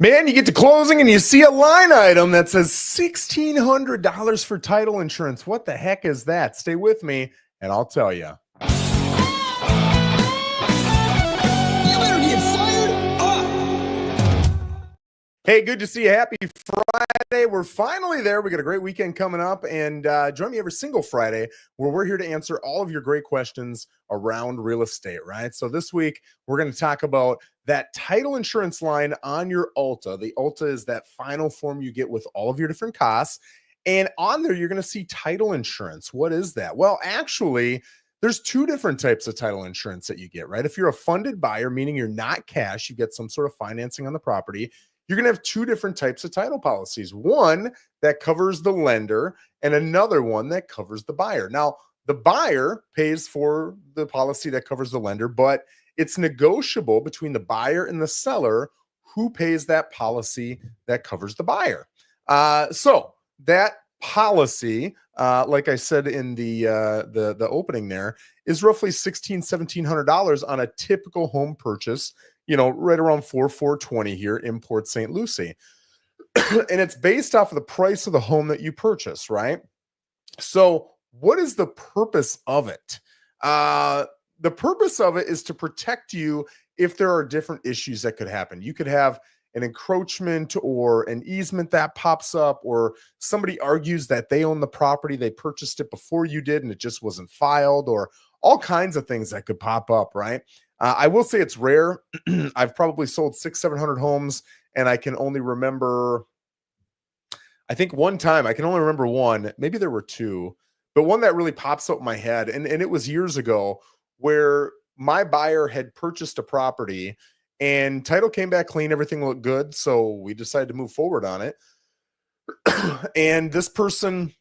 Man, you get to closing and you see a line item that says $1,600 for title insurance. What the heck is that? Stay with me and I'll tell you. You better get fired up. Hey, good to see you. Happy Friday. We're finally there. We got a great weekend coming up, and join me every single Friday where we're here to answer all of your great questions around real estate, right? So this week, we're going to talk about that title insurance line on your Alta. The Alta is that final form you get with all of your different costs. And on there, you're going to see title insurance. What is that? Well, actually, there's two different types of title insurance that you get, right? If you're a funded buyer, meaning you're not cash, you get some sort of financing on the property, you're going to have two different types of title policies. One that covers the lender and another one that covers the buyer. Now, the buyer pays for the policy that covers the lender, but it's negotiable between the buyer and the seller who pays that policy that covers the buyer. So that policy, like I said in the opening there, is roughly $1,700 on a typical home purchase, right around $420 here in Port St. Lucie. And it's based off of the price of the home that you purchase, right? So what is the purpose of it? The purpose of it is to protect you if there are different issues that could happen. You could have an encroachment or an easement that pops up, or somebody argues that they own the property, they purchased it before you did and it just wasn't filed, or all kinds of things that could pop up, right? I will say it's rare. I've probably sold 700 homes, and I can only remember, I think one time, I can only remember one, maybe there were two, but one that really pops up in my head. And it was years ago where my buyer had purchased a property and title came back clean. Everything looked good. So we decided to move forward on it. And this person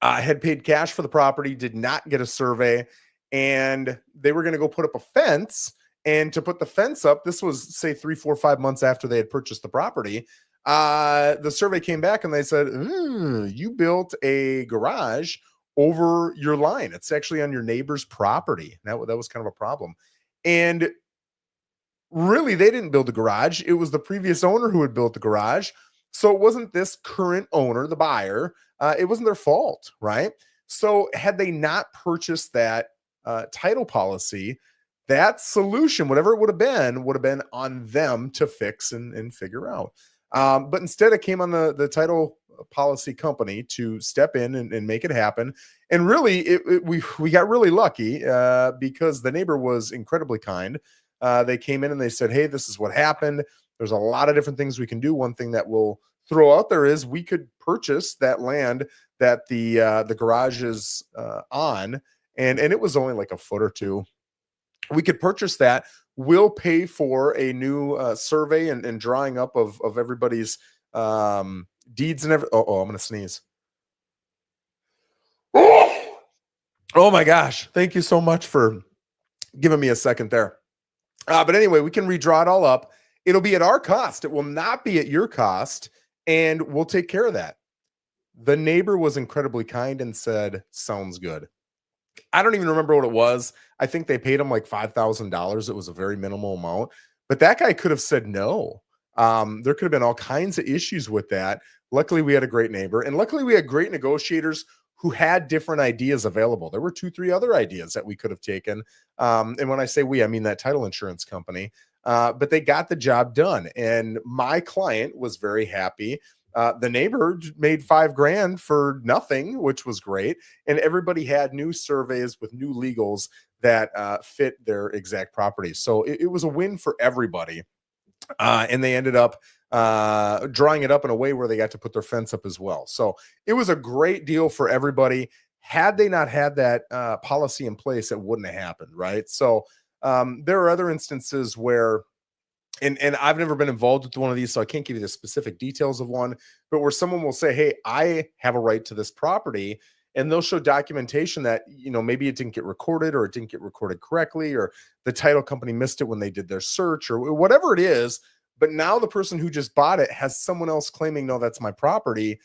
had paid cash for the property, did not get a survey, and they were going to go put up a fence. And to put the fence up, this was, say, 3, 4, 5 months after they had purchased the property. The survey came back and they said, you built a garage over your line. It's actually on your neighbor's property. That was kind of a problem. And really, they didn't build the garage. It was the previous owner who had built the garage. So it wasn't this current owner, the buyer. It wasn't their fault, right? So had they not purchased that title policy, that solution, whatever it would have been on them to fix and figure out. But instead, it came on the title policy company to step in and make it happen. And really, we got really lucky because the neighbor was incredibly kind. They came in and they said, hey, this is what happened. There's a lot of different things we can do. One thing that we'll throw out there is we could purchase that land that the garage is on, and it was only like a foot or two. We could purchase that. We'll pay for a new survey and drawing up of everybody's deeds and everything. Oh, I'm going to sneeze. Oh my gosh. Thank you so much for giving me a second there. But anyway, we can redraw it all up. It'll be at our cost. It will not be at your cost, and we'll take care of that. The neighbor was incredibly kind and said, sounds good. I don't even remember what it was. I think they paid him like $5,000. It was a very minimal amount, but that guy could have said no. There could have been all kinds of issues with that. Luckily, we had a great neighbor, and luckily we had great negotiators who had different ideas available. There were 2, 3 other ideas that we could have taken. And when I say we, I mean that title insurance company. But they got the job done, and my client was very happy. The neighbor made $5,000 for nothing, which was great. And everybody had new surveys with new legals that fit their exact properties. So it was a win for everybody. And they ended up drawing it up in a way where they got to put their fence up as well. So it was a great deal for everybody. Had they not had that policy in place, it wouldn't have happened, right? So there are other instances where, and I've never been involved with one of these, so I can't give you the specific details of one, but where someone will say, hey, I have a right to this property, and they'll show documentation that, maybe it didn't get recorded, or it didn't get recorded correctly, or the title company missed it when they did their search, or whatever it is. But now the person who just bought it has someone else claiming, no, that's my property.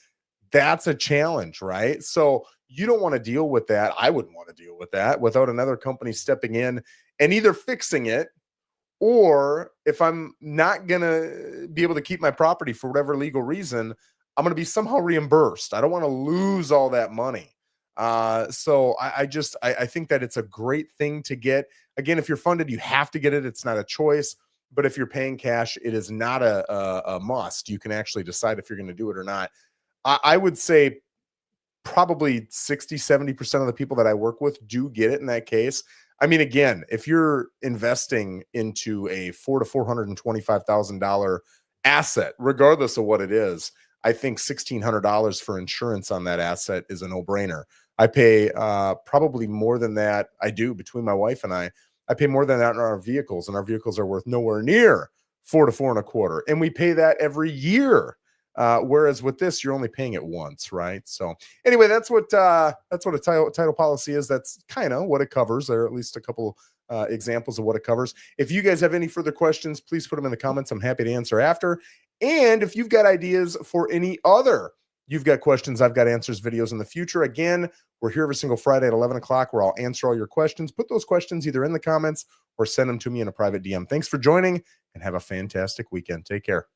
That's a challenge, right? So you don't want to deal with that. I wouldn't want to deal with that without another company stepping in and either fixing it or if I'm not going to be able to keep my property for whatever legal reason, I'm going to be somehow reimbursed. I don't want to lose all that money. So I think that it's a great thing to get. Again, if you're funded, you have to get it. It's not a choice. But if you're paying cash, it is not a must. You can actually decide if you're going to do it or not. I would say probably 60-70% of the people that I work with do get it in that case. I mean, again, if you're investing into a $400,000 to $425,000 asset, regardless of what it is, I think $1,600 for insurance on that asset is a no-brainer. I pay probably more than that. I do, between my wife and I pay more than that in our vehicles, and our vehicles are worth nowhere near 4 to 4.25, and we pay that every year. Whereas with this, you're only paying it once, right? So anyway, that's what a title policy is. That's kind of what it covers. There are at least a couple examples of what it covers. If you guys have any further questions, please put them in the comments. I'm happy to answer after. And if you've got ideas for any other, you've got questions, I've got answers videos in the future. Again, we're here every single Friday at 11 o'clock where I'll answer all your questions. Put those questions either in the comments or send them to me in a private DM. Thanks for joining and have a fantastic weekend. Take care.